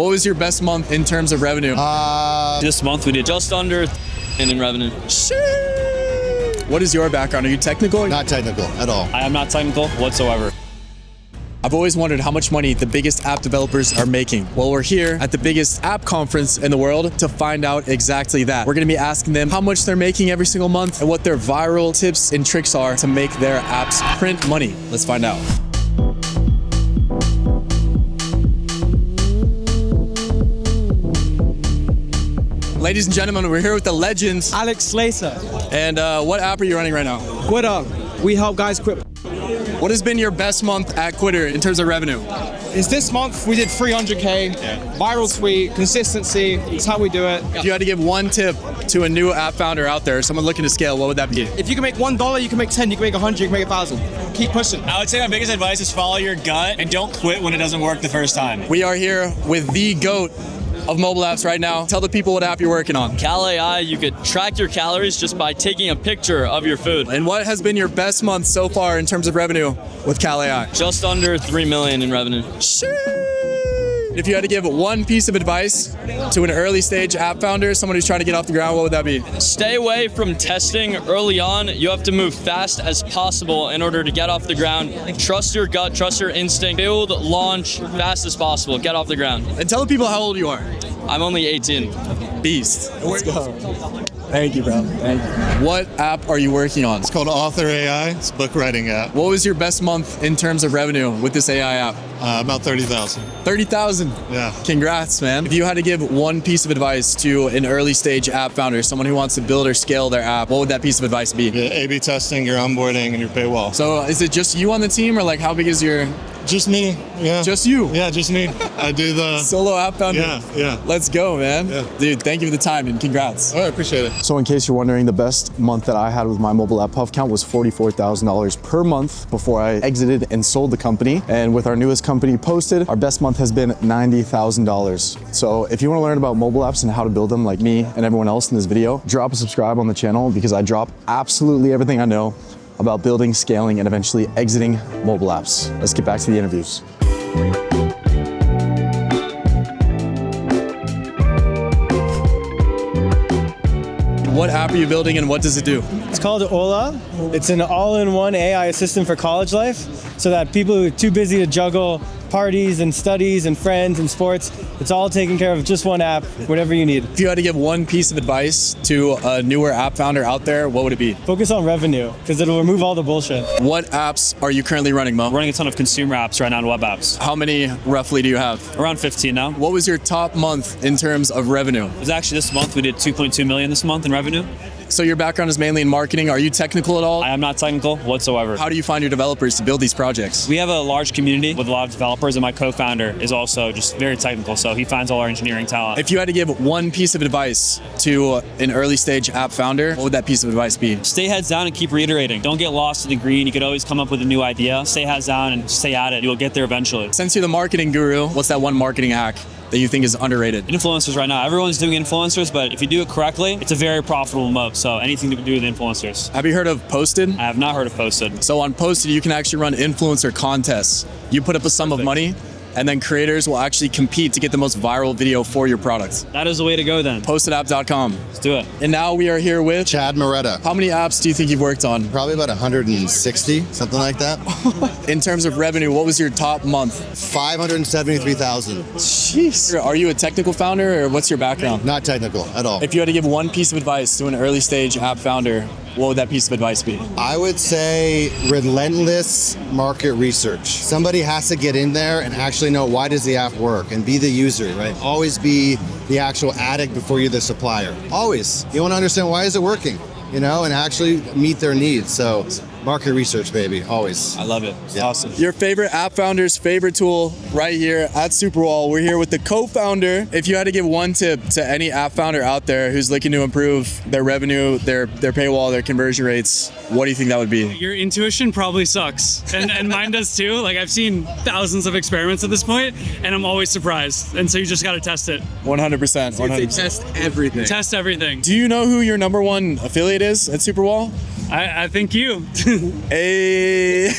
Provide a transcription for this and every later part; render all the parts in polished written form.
What was your best month in terms of revenue? This month we did just under in revenue. What is your background? Are you technical? Not technical at all. I am not technical whatsoever. I've always wondered how much money the biggest app developers are making. Well, we're here at the biggest app conference in the world to find out exactly that. We're gonna be asking them how much they're making every single month and what their viral tips and tricks are to make their apps print money. Let's find out. Ladies and gentlemen, we're here with the legends. Alex Slater. And what app are you running right now? Quitter. We help guys quit. What has been your best month at Quitter in terms of revenue? Is this month we did 300K, viral tweet, consistency, it's how we do it. If you had to give one tip to a new app founder out there, someone looking to scale, what would that be? If you can make $1, you can make 10, you can make 100, you can make 1,000. Keep pushing. I would say my biggest advice is follow your gut and don't quit when it doesn't work the first time. We are here with the GOAT of mobile apps right now. Tell the people what app you're working on. Cal AI, you could track your calories just by taking a picture of your food. And what has been your best month so far in terms of revenue with Cal AI? Just under 3 million in revenue. If you had to give one piece of advice to an early stage app founder, someone who's trying to get off the ground, what would that be? Stay away from testing early on. You have to move fast as possible in order to get off the ground. Trust your gut, trust your instinct. Build, launch fast as possible. Get off the ground. And tell the people how old you are. I'm only 18. Beast. Let's go. Thank you, bro. Thank you. What app are you working on? It's called Author AI. It's a book writing app. What was your best month in terms of revenue with this AI app? About 30,000. 30,000. Yeah. Congrats, man. If you had to give one piece of advice to an early stage app founder, someone who wants to build or scale their app, what would that piece of advice be? Yeah, A/B testing, your onboarding, and your paywall. So is it just you on the team, or like how big is your... Just me. Yeah. Just you? Yeah, just me. I do the Solo app founder? Yeah. Let's go, man. Yeah. Dude, thank you for the time and congrats. Oh, I appreciate it. So in case you're wondering, the best month that I had with my mobile app puff count was $44,000 per month before I exited and sold the company. And with our newest company Posted, our best month has been $90,000. So if you want to learn about mobile apps and how to build them like me and everyone else in this video, drop a subscribe on the channel because I drop absolutely everything I know about building, scaling, and eventually exiting mobile apps. Let's get back to the interviews. What app are you building and what does it do? It's called Ola. It's an all-in-one AI assistant for college life so that people who are too busy to juggle parties and studies and friends and sports, it's all taken care of just one app, whatever you need. If you had to give one piece of advice to a newer app founder out there, what would it be? Focus on revenue because it'll remove all the bullshit. What apps are you currently running, Mo? Running a ton of consumer apps right now and web apps. How many roughly do you have? Around 15 now. What was your top month in terms of revenue? It was actually this month we did 2.2 million this month in revenue. So your background is mainly in marketing. Are you technical at all? I am not technical whatsoever. How do you find your developers to build these projects? We have a large community with a lot of developers, and my co-founder is also just very technical, so he finds all our engineering talent. If you had to give one piece of advice to an early stage app founder, what would that piece of advice be? Stay heads down and keep reiterating. Don't get lost in the green. You could always come up with a new idea. Stay heads down and stay at it. You'll get there eventually. Since you're the marketing guru, what's that one marketing hack that you think is underrated? Influencers right now. Everyone's doing influencers, but if you do it correctly, it's a very profitable mode. So anything to do with influencers. Have you heard of Posted? I have not heard of Posted. So on Posted, you can actually run influencer contests. You put up a sum of money, and then creators will actually compete to get the most viral video for your product. That is the way to go then. Postedapp.com. Let's do it. And now we are here with Chad Moretta. How many apps do you think you've worked on? Probably about 160, something like that. In terms of revenue, what was your top month? 573,000. Jeez. Are you a technical founder or what's your background? Not technical at all. If you had to give one piece of advice to an early stage app founder, what would that piece of advice be? I would say relentless market research. Somebody has to get in there and actually know why does the app work and be the user, right? Always be the actual addict before you're the supplier. Always. You want to understand why is it working, and actually meet their needs. So market research, baby, always. I love it. It's awesome. Your favorite app founder's favorite tool right here at Superwall. We're here with the co-founder. If you had to give one tip to any app founder out there who's looking to improve their revenue, their paywall, their conversion rates, what do you think that would be? Your intuition probably sucks. And mine does too. Like I've seen thousands of experiments at this point and I'm always surprised. And so you just got to test it. 100%. 100%. Test everything. Test everything. Do you know who your number one affiliate is at Superwall? I think you. Hey.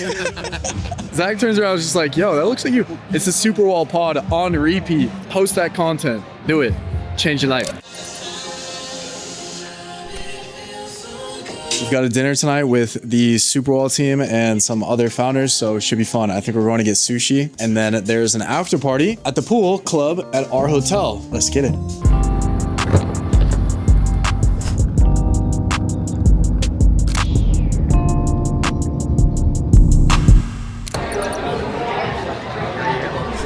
Zach turns around, just like, yo, that looks like you. It's the Super Wall pod on repeat. Post that content. Do it. Change your life. We've got a dinner tonight with the Superwall team and some other founders, so it should be fun. I think we're going to get sushi, and then there's an after party at the pool club at our hotel. Let's get it.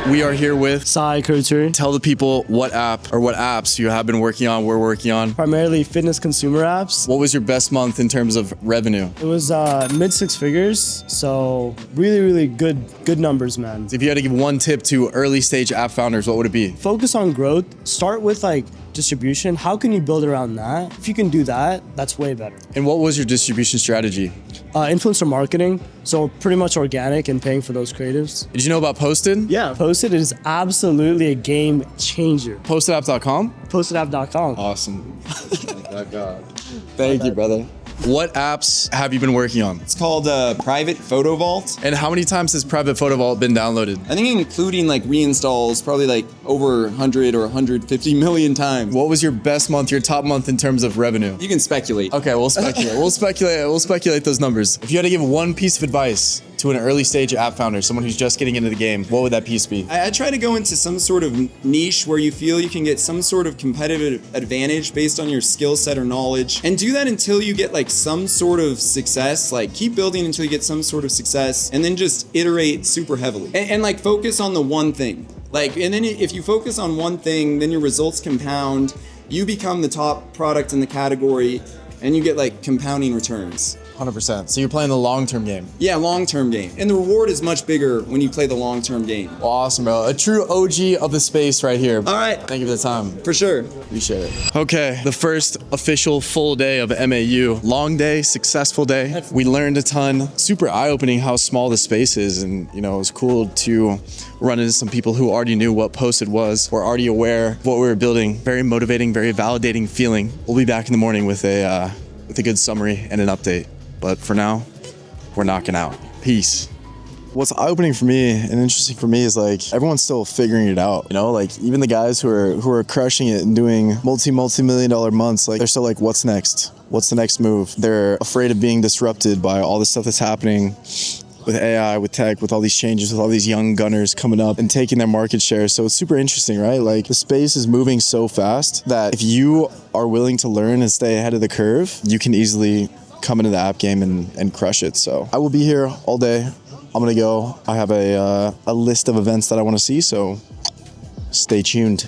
We are here with Sai Couture. Tell the people what app or what apps you have been working on, we're working on. Primarily fitness consumer apps. What was your best month in terms of revenue? It was mid 6 figures, so really good numbers, man. If you had to give one tip to early stage app founders, what would it be? Focus on growth. Start with like distribution. How can you build around that? If you can do that, that's way better. And what was your distribution strategy? Influencer marketing, so pretty much organic and paying for those creatives. Did you know about Posted? Yeah, Posted is absolutely a game changer. Postedapp.com? Postedapp.com. Awesome. Thank you, brother. What apps have you been working on? It's called Private Photo Vault. And how many times has Private Photo Vault been downloaded? I think including like reinstalls, probably like over 100 or 150 million times. What was your best month, your top month in terms of revenue? You can speculate. Okay, we'll speculate. We'll speculate those numbers. If you had to give one piece of advice to an early stage app founder, someone who's just getting into the game, what would that piece be? I try to go into some sort of niche where you feel you can get some sort of competitive advantage based on your skill set or knowledge, and do that until you get like some sort of success. Like keep building until you get some sort of success, and then just iterate super heavily and like focus on the one thing. Like, and then if you focus on one thing, then your results compound. You become the top product in the category, and you get like compounding returns. 100%. So you're playing the long-term game. Yeah, long-term game. And the reward is much bigger when you play the long-term game. Awesome, bro. A true OG of the space right here. All right. Thank you for the time. For sure. Appreciate it. Okay, the first official full day of MAU. Long day, successful day. We learned a ton. Super eye-opening how small the space is, and you know, it was cool to run into some people who already knew what Posted was, were already aware of what we were building. Very motivating, very validating feeling. We'll be back in the morning with a good summary and an update. But for now, we're knocking out. Peace. What's eye-opening for me and interesting for me is like everyone's still figuring it out. You know, like even the guys who are crushing it and doing multi-million dollar months, like they're still like, what's next? What's the next move? They're afraid of being disrupted by all the stuff that's happening with AI, with tech, with all these changes, with all these young gunners coming up and taking their market share. So it's super interesting, right? Like the space is moving so fast that if you are willing to learn and stay ahead of the curve, you can easily come into the app game and crush it. So I will be here all day. I'm gonna go. I have a list of events that I want to see, so stay tuned.